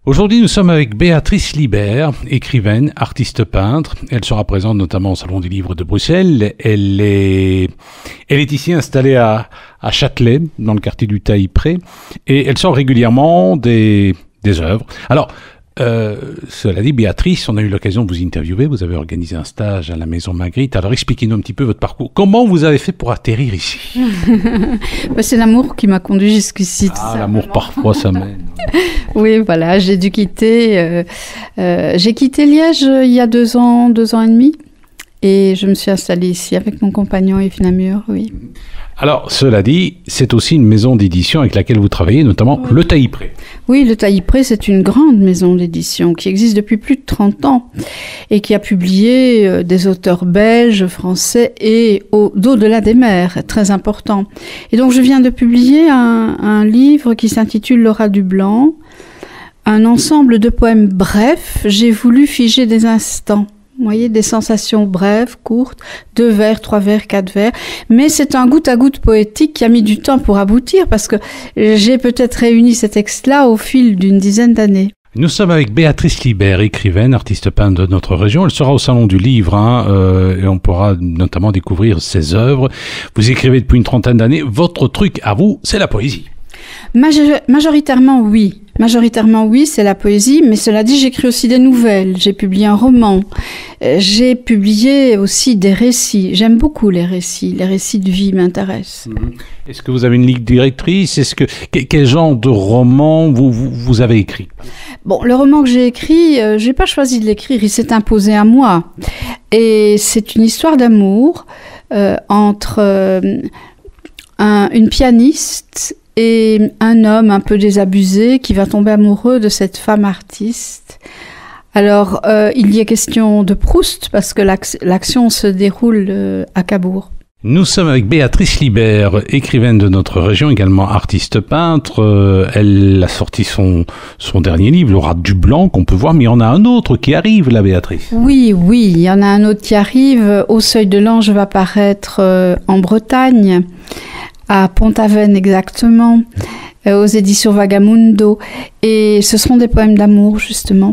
Aujourd'hui, nous sommes avec Béatrice Libert, écrivaine, artiste peintre. Elle sera présente notamment au Salon du Livre de Bruxelles. Elle est ici installée à Châtelet, dans le quartier du Tailly-Pré, et elle sort régulièrement des œuvres. Alors, cela dit, Béatrice, on a eu l'occasion de vous interviewer. Vous avez organisé un stage à la Maison Magritte. Alors, expliquez-nous un petit peu votre parcours. Comment vous avez fait pour atterrir ici? C'est l'amour qui m'a conduit jusqu'ici. Ah, l'amour parfois, ça mène. Oui, voilà, j'ai dû quitter. J'ai quitté Liège il y a 2 ans et demi. Et je me suis installée ici avec mon compagnon Yves Namur, oui. Alors, cela dit, c'est aussi une maison d'édition avec laquelle vous travaillez, notamment le Tailly-Pré. Oui, le Tailly-Pré, c'est une grande maison d'édition qui existe depuis plus de 30 ans et qui a publié des auteurs belges, français et d'au-delà des mers, très important. Et donc, je viens de publier un livre qui s'intitule Laura Dublanc, un ensemble de poèmes brefs. J'ai voulu figer des instants. Vous voyez, des sensations brèves, courtes, 2 vers, 3 vers, 4 vers. Mais c'est un goutte à goutte poétique qui a mis du temps pour aboutir parce que j'ai peut-être réuni ces textes-là au fil d'une dizaine d'années. Nous sommes avec Béatrice Libert, écrivaine, artiste peintre de notre région. Elle sera au Salon du Livre et on pourra notamment découvrir ses œuvres. Vous écrivez depuis une 30aine d'années. Votre truc à vous, c'est la poésie. Majoritairement, oui. Majoritairement, oui, c'est la poésie, mais cela dit, j'écris aussi des nouvelles, j'ai publié un roman, j'ai publié aussi des récits. J'aime beaucoup les récits de vie m'intéressent. Est-ce que vous avez une ligne directrice? Quel genre de roman vous avez écrit? Bon, le roman que j'ai écrit, j'ai pas choisi de l'écrire, il s'est imposé à moi. Et c'est une histoire d'amour entre une pianiste et un homme un peu désabusé qui va tomber amoureux de cette femme artiste. Alors, il y est question de Proust parce que l'action se déroule à Cabourg. Nous sommes avec Béatrice Libert, écrivaine de notre région, également artiste peintre. Elle a sorti son dernier livre, Laura Dublanc, qu'on peut voir, mais il y en a un autre qui arrive là, Béatrice. Oui, il y en a un autre qui arrive. Au Seuil de l'Ange va paraître en Bretagne, à Pont-Aven exactement, aux éditions Vagamundo. Et ce seront des poèmes d'amour, justement.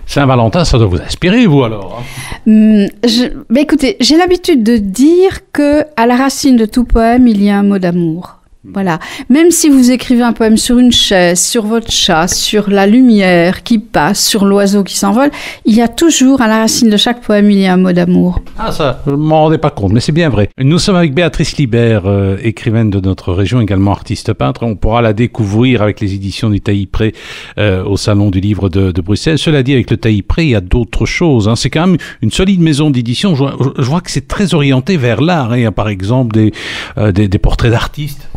Saint-Valentin, ça doit vous inspirer, vous, alors? Écoutez, j'ai l'habitude de dire que à la racine de tout poème, il y a un mot d'amour. Voilà. Même si vous écrivez un poème sur une chaise, sur votre chat, sur la lumière qui passe, sur l'oiseau qui s'envole, il y a toujours, à la racine de chaque poème, il y a un mot d'amour. Ah, ça, je ne m'en rendais pas compte, mais c'est bien vrai. Nous sommes avec Béatrice Libert, écrivaine de notre région, également artiste peintre. On pourra la découvrir avec les éditions du Tailly-Pré au Salon du Livre de Bruxelles. Cela dit, avec le Tailly-Pré, il y a d'autres choses. C'est quand même une solide maison d'édition. Je vois que c'est très orienté vers l'art. Il y a par exemple des portraits d'artistes.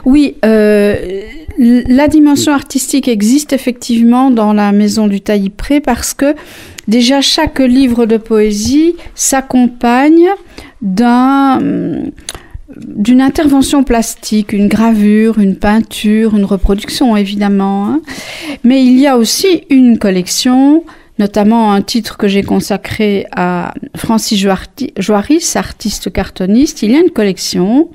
Oui, la dimension artistique existe effectivement dans la maison du Tailly-Pré parce que déjà chaque livre de poésie s'accompagne d'une intervention plastique, une gravure, une peinture, une reproduction évidemment. Mais il y a aussi une collection, notamment un titre que j'ai consacré à Francis Joaris, artiste cartoniste. Il y a une collection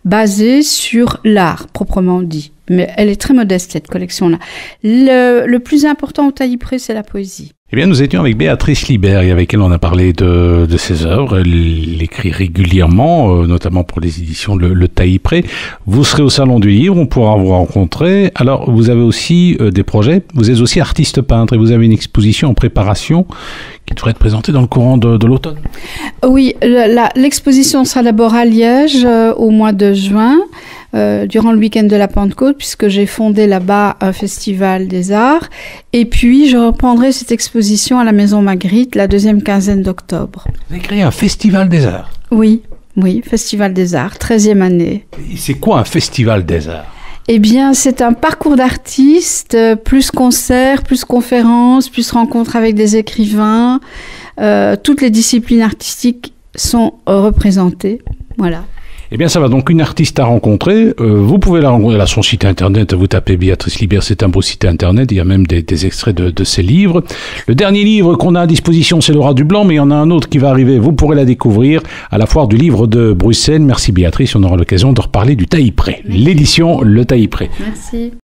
basée sur l'art, proprement dit. Mais elle est très modeste, cette collection-là. Le plus important au Tailly-Pré, c'est la poésie. Eh bien, nous étions avec Béatrice Libert, et avec elle, on a parlé de ses œuvres. Elle écrit régulièrement, notamment pour les éditions Le Tailly-Pré. Vous serez au Salon du Livre, on pourra vous rencontrer. Alors, vous avez aussi des projets. Vous êtes aussi artiste peintre, et vous avez une exposition en préparation qui devrait être présentée dans le courant de l'automne. Oui, l'exposition sera d'abord à Liège au mois de juin. Durant le week-end de la Pentecôte, puisque j'ai fondé là-bas un festival des arts. Et puis, je reprendrai cette exposition à la Maison Magritte la 2e quinzaine d'octobre. Vous avez créé un festival des arts? Oui, festival des arts, 13e année. Et c'est quoi un festival des arts? Eh bien, c'est un parcours d'artistes, plus concerts, plus conférences, plus rencontres avec des écrivains. Toutes les disciplines artistiques sont représentées. Voilà. Eh bien, ça va donc une artiste à rencontrer. Vous pouvez la rencontrer à son site internet. Vous tapez Béatrice Libert, c'est un beau site internet. Il y a même des extraits de ses livres. Le dernier livre qu'on a à disposition, c'est Laura Dublanc, mais il y en a un autre qui va arriver. Vous pourrez la découvrir à la foire du livre de Bruxelles. Merci Béatrice. On aura l'occasion de reparler du Tailly-Pré. L'édition Le Tailly-Pré. Merci.